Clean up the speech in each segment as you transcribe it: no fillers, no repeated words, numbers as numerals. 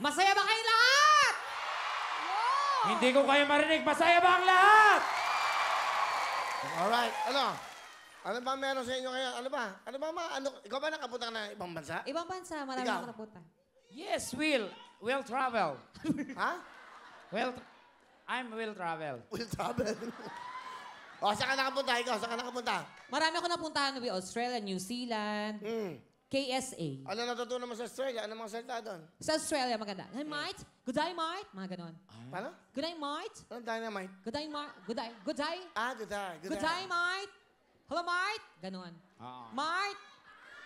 Masaya ba kayong lahat? Hindi ko kayo marinig. Masaya ba ang lahat? Alright, ano? Ano ba meron sa inyo ngayon? Ano ba? Ikaw ba nakapunta ka ng ibang bansa? Ibang bansa, marami Ikaw? akong napunta. Yes, Will. Will travel. Ha? I'm Will travel. Will travel. O, saan ka nakapunta? Ikaw, saan ka nakapunta? Marami akong napuntahan ng Australia, New Zealand, KSA. Ano natutunan mo sa Australia? Ano mga salita doon? Sa Australia, maganda. Hey, mate. Good day, mate. Mga ganon. Paano? Good day, mate. Anong dynamite? Good day, mate. Good day. Good day. Ah, good day. Good day, mate. Hello, mate. Ganon. Oo. Mate.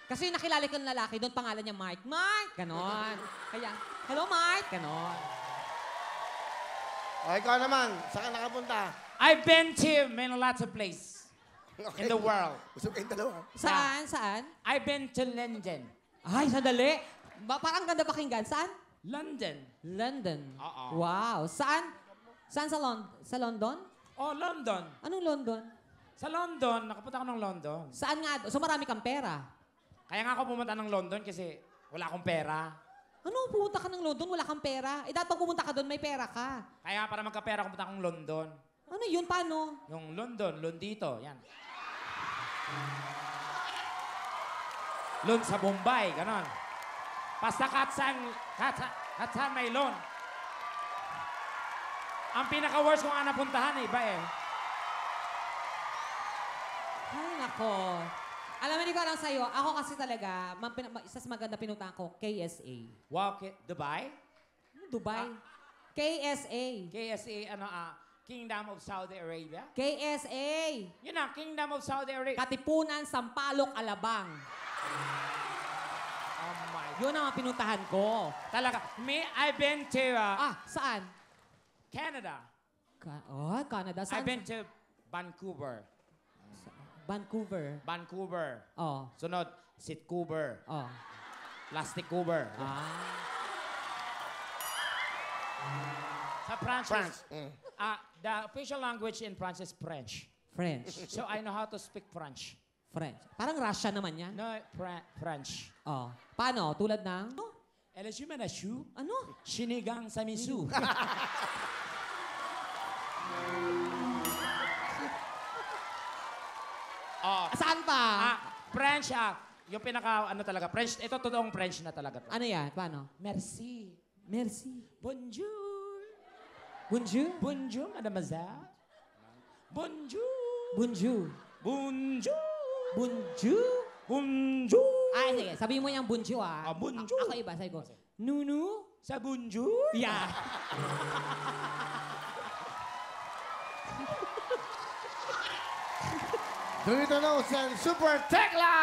Kasi nakilala ko ng lalaki, doon pangalan niya Mike. Mike! Ganon. Kaya, hello, Mike! Ganon. O, ikaw naman, saan ka nakapunta? I've been to many lots of places in the world. Gusto kayong dalawa. Saan? Saan? I've been to London. Ay, sandali. Parang ganda pakinggan. Saan? London. London. Oo. Wow. Saan? Saan sa London? Oh, London. Anong London? Sa London, nakapunta ako ng London. Saan nga? So marami kang pera. Kaya nga ako pumunta ng London kasi wala akong pera. Ano? Pumunta ka ng London, wala kang pera? Eh, dapat pag pumunta ka doon, may pera ka. Kaya para magkapera, pumunta akong London. Ano yun? Paano? Yung London, Londito, yan. Lon sa Bombay, ganon. Basta katsan may lon. Ang pinaka-worst kung ang napuntahan, iba eh. Ay, nako. Alam mo, hindi ko alam sa'yo. Ako kasi talaga, isa sa maganda pinuntahan ko, KSA. Wow, Dubai? Dubai. KSA. KSA, Kingdom of Saudi Arabia? KSA. Yun na, Kingdom of Saudi Arabia. Katipunan, Sampaloc, Alabang. Oh my God. Yun ang mga pinuntahan ko. Talaga. I've been to Saan? Canada. Canada. Saan? I've been to Vancouver. Vancouver. Vancouver. Oh. Sunod, Sitcouver. Oh. Plasticouver. Sa France. France. The official language in France is French. French. So I know how to speak French. French. Parang Russia naman yan. No, French. Oh. Paano? Tulad ng? LSU Manashu. Ano? Sinigang sa misu. Saan pa? French, yung talaga, French, ito totoong French na talaga to. Ano yan? Paano? Merci. Merci. Bonjour. Bonjour. Bonjour, mademoiselle. Bonjour. Bonjour. Bonjour. Bonjour. Bonjour. Ay, sige. Sabihin mo yung bonjour, bonjour. Ako iba. Sabi ko, Nunu? Sa bonjour? Yeah. Dito na sa Super Tekla!